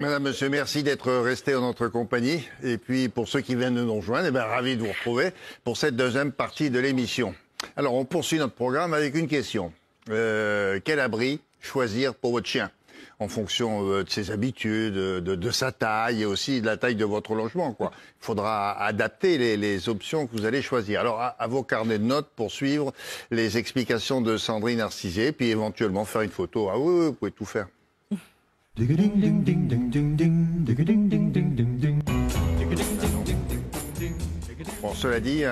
Madame, monsieur, merci d'être resté en notre compagnie. Et puis, pour ceux qui viennent de nous rejoindre, ravi de vous retrouver pour cette deuxième partie de l'émission. Alors, on poursuit notre programme avec une question. Quel abri choisir pour votre chien? En fonction de ses habitudes, de sa taille et aussi de la taille de votre logement, quoi. Il faudra adapter les options que vous allez choisir. Alors, à vos carnets de notes pour suivre les explications de Sandrine Arcisier, puis éventuellement faire une photo. Ah oui, vous pouvez tout faire. Bon, cela dit,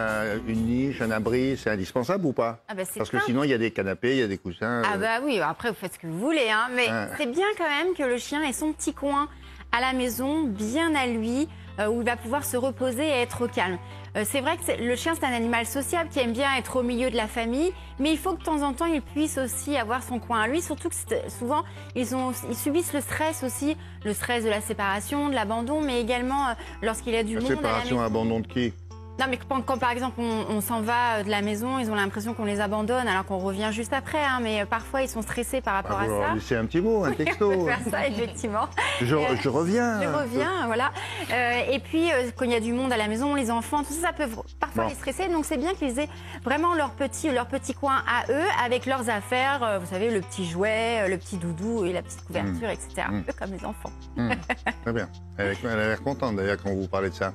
une niche, un abri, c'est indispensable ou pas? Parce que sinon, il y a des canapés, il y a des coussins. Ah bah oui, après, vous faites ce que vous voulez, hein. Mais c'est bien quand même que le chien ait son petit coin à la maison, bien à lui, où il va pouvoir se reposer et être au calme. C'est vrai que le chien, c'est un animal sociable qui aime bien être au milieu de la famille, mais il faut que de temps en temps, il puisse aussi avoir son coin à lui, surtout que souvent, ils subissent le stress aussi, le stress de la séparation, de l'abandon, mais également lorsqu'il y a du monde à la maison. Séparation, abandon de qui? Non, mais quand par exemple on s'en va de la maison, ils ont l'impression qu'on les abandonne alors qu'on revient juste après. Hein, mais parfois ils sont stressés par rapport à ça. C'est un petit mot, un texto. On peut faire ça, effectivement. Je reviens. Je reviens, voilà. Et puis quand il y a du monde à la maison, les enfants, tout ça, ça peut parfois les stresser. Donc c'est bien qu'ils aient vraiment leur petit coin à eux avec leurs affaires. Vous savez, le petit jouet, le petit doudou et la petite couverture, etc. Un peu comme les enfants. Très bien. Elle a l'air contente d'ailleurs quand vous parlez de ça.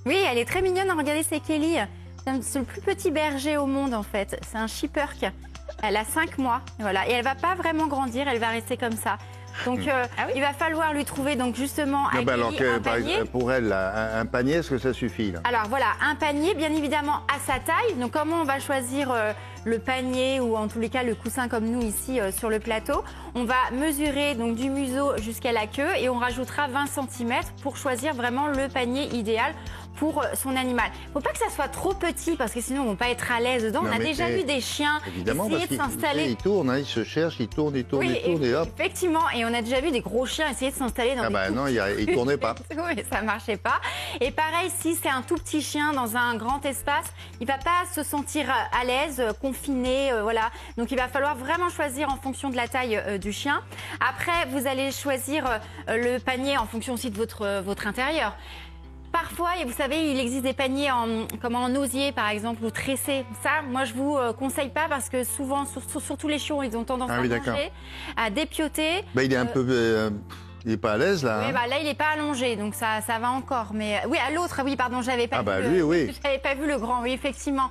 Oui, elle est très mignonne. Regardez, c'est Kelly. C'est le plus petit berger au monde, en fait. C'est un Shepherd. Elle a 5 mois. Voilà. Et elle ne va pas vraiment grandir. Elle va rester comme ça. Donc, il va falloir lui trouver, donc, justement, un panier. Pour elle, là, un panier, est-ce que ça suffit là? Alors, voilà, un panier, bien évidemment, à sa taille. Donc, comment on va choisir le panier ou, en tous les cas, le coussin comme nous, ici, sur le plateau? On va mesurer, donc, du museau jusqu'à la queue et on rajoutera 20 cm pour choisir vraiment le panier idéal pour son animal. Il ne faut pas que ça soit trop petit parce que sinon, ils ne vont pas être à l'aise dedans. On a déjà vu des chiens essayer de s'installer. Ils tournent, hein, ils se cherchent, ils tournent, et hop. Effectivement, et on a déjà vu des gros chiens essayer de s'installer dans des non, ils ne tournaient pas. Oui, ça ne marchait pas. Et pareil, si c'est un tout petit chien dans un grand espace, il ne va pas se sentir à l'aise, confiné, voilà. Donc, il va falloir vraiment choisir en fonction de la taille du chien. Après, vous allez choisir le panier en fonction aussi de votre intérieur. Parfois, et vous savez, il existe des paniers en osier, par exemple, ou tressés. Ça, moi, je vous conseille pas parce que souvent, surtout les chiots, ils ont tendance à manger, à dépioter. Il est un peu... il n'est pas à l'aise, là. Oui, là, il n'est pas allongé, donc ça va encore. Mais oui, à l'autre, oui, pardon, j'avais pas vu j'avais pas vu le grand, oui, effectivement.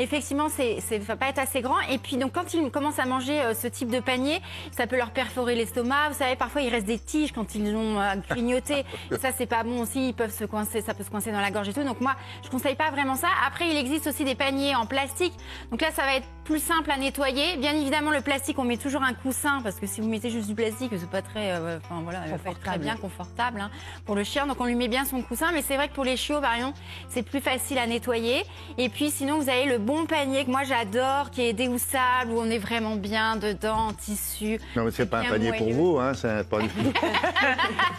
Effectivement, ça ne va pas être assez grand. Et puis, donc, quand ils commencent à manger ce type de panier, ça peut leur perforer l'estomac. Vous savez, parfois, il reste des tiges quand ils l'ont grignoté. Et ça, c'est pas bon aussi. Ils peuvent se coincer, ça peut se coincer dans la gorge et tout. Donc, moi, je conseille pas vraiment ça. Après, il existe aussi des paniers en plastique. Donc là, ça va être plus simple à nettoyer. Bien évidemment, le plastique, on met toujours un coussin parce que si vous mettez juste du plastique, c'est pas très, enfin voilà, il va pas être très bien confortable hein, pour le chien. Donc, on lui met bien son coussin. Mais c'est vrai que pour les chiots, par exemple, c'est plus facile à nettoyer. Et puis, sinon, vous avez le bon panier que moi j'adore, qui est déhoussable, où on est vraiment bien dedans, en tissu. Non, mais c'est pas un panier pour vous, hein, c'est un panier.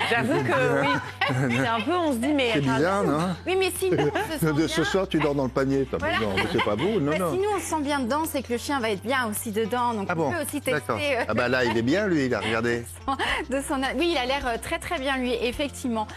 J'avoue que oui. C'est un peu, on se dit, mais. C'est bizarre, non? Oui, mais si nous, on se sent bien. Ce soir, tu dors dans le panier. Voilà. Non, c'est pas vous, non. Si nous, on se sent bien dedans, c'est que le chien va être bien aussi dedans. Donc, on peut aussi tester. Là, il est bien, lui, il a regardé. Oui, il a l'air très, très bien, lui, effectivement.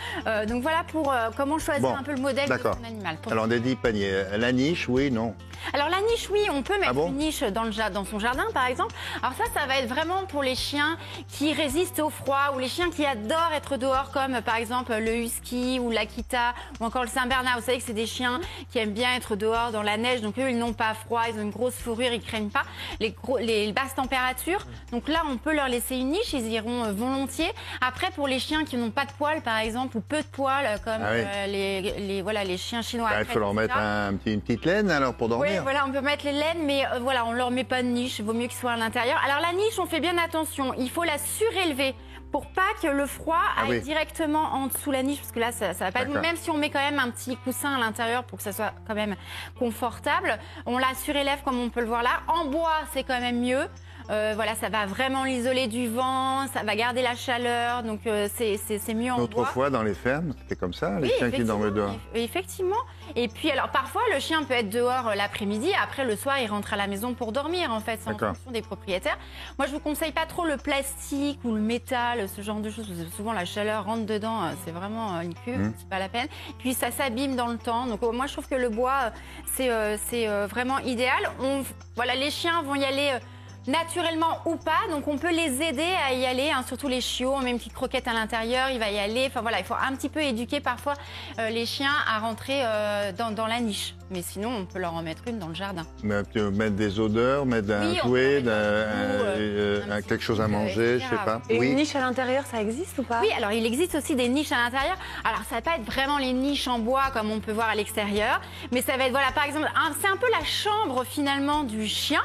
Donc, voilà pour comment choisir un peu le modèle de son animal. Alors, on a dit panier. La niche, oui, non? Alors la niche, oui, on peut mettre une niche dans son jardin, par exemple. Alors ça va être vraiment pour les chiens qui résistent au froid ou les chiens qui adorent être dehors, comme par exemple le husky ou l'Akita ou encore le Saint-Bernard. Vous savez que c'est des chiens qui aiment bien être dehors dans la neige, donc eux, ils n'ont pas froid, ils ont une grosse fourrure, ils craignent pas les basses températures. Donc là, on peut leur laisser une niche, ils iront volontiers. Après, pour les chiens qui n'ont pas de poils, par exemple, ou peu de poils, comme les chiens chinois. Il faut leur mettre une petite laine alors pour dormir. Oui, voilà, on peut mettre les laines, mais voilà, on leur met pas de niche. Il vaut mieux qu'ils soient à l'intérieur. Alors la niche, on fait bien attention. Il faut la surélever pour pas que le froid aille directement en dessous la niche, parce que là, ça va pas être... Même si on met quand même un petit coussin à l'intérieur pour que ça soit quand même confortable, on la surélève comme on peut le voir là. En bois, c'est quand même mieux. Voilà, ça va vraiment l'isoler du vent, ça va garder la chaleur, donc c'est mieux en bois. Autrefois, dans les fermes, c'était comme ça, les chiens qui dormaient dehors. Effectivement. Et puis, alors, parfois, le chien peut être dehors l'après-midi, après, le soir, il rentre à la maison pour dormir, en fait, c'est en fonction des propriétaires. Moi, je vous conseille pas trop le plastique ou le métal, ce genre de choses, parce que souvent, la chaleur rentre dedans, c'est vraiment une cuve, c'est pas la peine. Puis, ça s'abîme dans le temps. Donc, moi, je trouve que le bois, c'est vraiment idéal. Voilà, les chiens vont y aller naturellement ou pas, donc on peut les aider à y aller, hein, surtout les chiots, on met une petite croquette à l'intérieur, il va y aller, enfin voilà, il faut un petit peu éduquer parfois les chiens à rentrer dans la niche, mais sinon on peut leur en mettre une dans le jardin. Mettre des odeurs, mettre un jouet, quelque chose à manger, je sais pas. Et une niche à l'intérieur, ça existe ou pas? Oui, alors il existe aussi des niches à l'intérieur, alors ça va pas être vraiment les niches en bois comme on peut voir à l'extérieur, mais ça va être, voilà, par exemple, c'est un peu la chambre finalement du chien.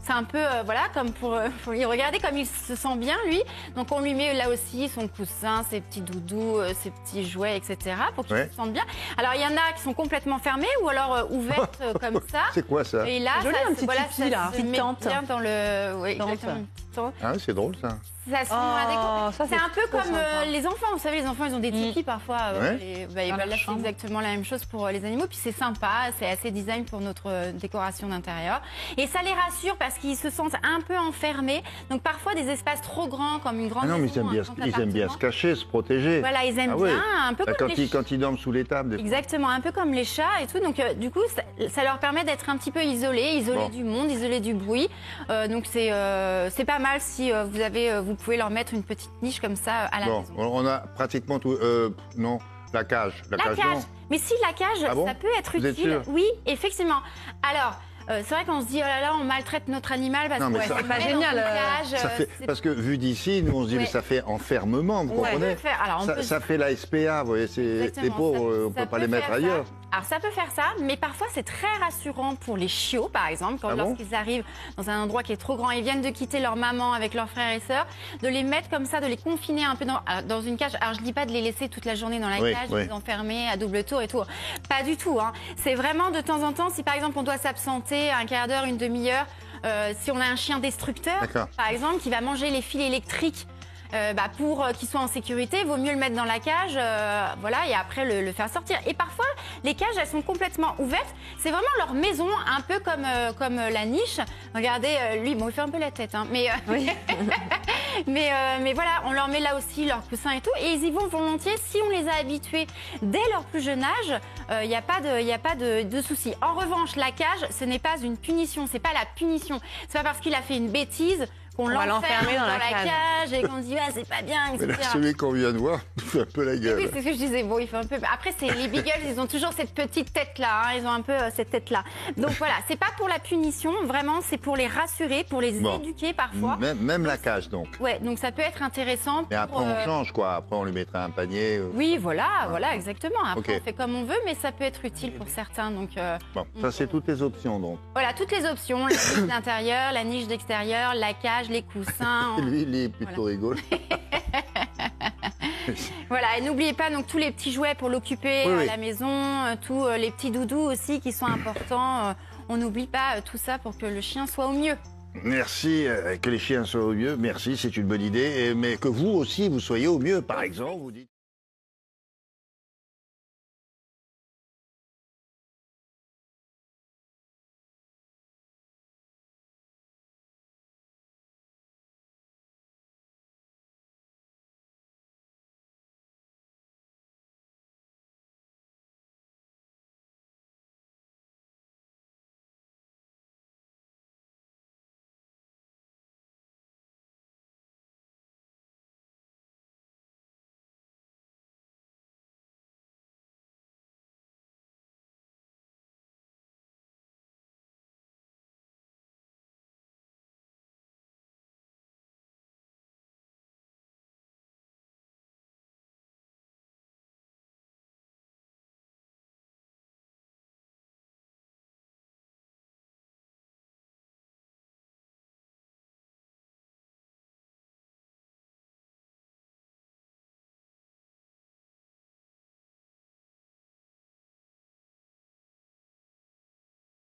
C'est un peu, voilà, comme pour y regarder comme il se sent bien, lui. Donc, on lui met là aussi son coussin, ses petits doudous, ses petits jouets, etc. pour qu'il se sente bien. Alors, il y en a qui sont complètement fermées ou alors ouvertes comme ça. C'est quoi ça? Et là, joli, un petit tipi, là. Une tente. Bien dans le... Oui, exactement, une petite tente. Ah oui, c'est drôle, ça. C'est un peu comme les enfants. Vous savez, les enfants, ils ont des tipis parfois. Là, c'est exactement la même chose pour les animaux. Puis c'est sympa, c'est assez design pour notre décoration d'intérieur. Et ça les rassure parce qu'ils se sentent un peu enfermés. Donc parfois, des espaces trop grands, comme une grande maison. Non, mais ils aiment bien se cacher, se protéger. Voilà, ils aiment bien, un peu comme les chats. Quand ils dorment sous les tables. Exactement, un peu comme les chats et tout. Donc du coup, ça leur permet d'être un petit peu isolés du monde, isolés du bruit. Donc c'est pas mal si vous pouvez leur mettre une petite niche comme ça à la maison. On a pratiquement tout. Non, la cage. La cage. Non. Mais si, la cage, ça peut être utile. Vous êtes sûr? Oui, effectivement. Alors, c'est vrai qu'on se dit, oh là là, on maltraite notre animal parce que c'est pas génial. Parce que vu d'ici, nous on se dit, mais ça fait enfermement, vous comprenez? Ça fait la SPA, vous voyez, les pauvres, on ne peut pas les mettre ailleurs. Alors ça peut faire ça, mais parfois c'est très rassurant pour les chiots, par exemple, lorsqu'ils arrivent dans un endroit qui est trop grand, ils viennent de quitter leur maman avec leurs frères et sœurs, de les mettre comme ça, de les confiner un peu dans une cage. Alors je dis pas de les laisser toute la journée dans la cage, de les enfermer à double tour et tout. Pas du tout, hein. C'est vraiment de temps en temps, si par exemple on doit s'absenter un quart d'heure, une demi-heure, si on a un chien destructeur, par exemple, qui va manger les fils électriques, pour qu'il soit en sécurité, il vaut mieux le mettre dans la cage, voilà, et après le faire sortir. Et parfois, les cages, elles sont complètement ouvertes. C'est vraiment leur maison, un peu comme la niche. Regardez, lui, bon, il fait un peu la tête, hein, mais, mais voilà, on leur met là aussi leur coussin et tout, et ils y vont volontiers. Si on les a habitués dès leur plus jeune âge, il n'y a pas de souci. En revanche, la cage, ce n'est pas une punition, c'est pas la punition. C'est pas parce qu'il a fait une bêtise qu'on l'enferme dans la cage et qu'on dit c'est pas bien, etc. Mais là, celui qu'on vient de voir, il fait un peu la gueule. Oui, c'est ce que je disais. Bon, il fait un peu. Après, les beagles, ils ont toujours cette petite tête-là. Hein, ils ont un peu cette tête-là. Donc voilà, c'est pas pour la punition. Vraiment, c'est pour les rassurer, pour les éduquer parfois. Même la cage, donc. Ouais, donc ça peut être intéressant. Mais après, on change, quoi. Après, on lui mettra un panier. Oui, voilà, exactement. Après, on fait comme on veut, mais ça peut être utile pour certains. Donc. Ça, c'est toutes les options, donc. Voilà, toutes les options. La niche d'intérieur, la niche d'extérieur, la cage, les coussins. Lui, il est plutôt rigolo. Voilà, et n'oubliez pas donc tous les petits jouets pour l'occuper à la maison, tous les petits doudous aussi qui sont importants. On n'oublie pas tout ça pour que le chien soit au mieux. Merci, que les chiens soient au mieux. Merci, c'est une bonne idée. Mais que vous aussi, vous soyez au mieux, par exemple. Vous dites...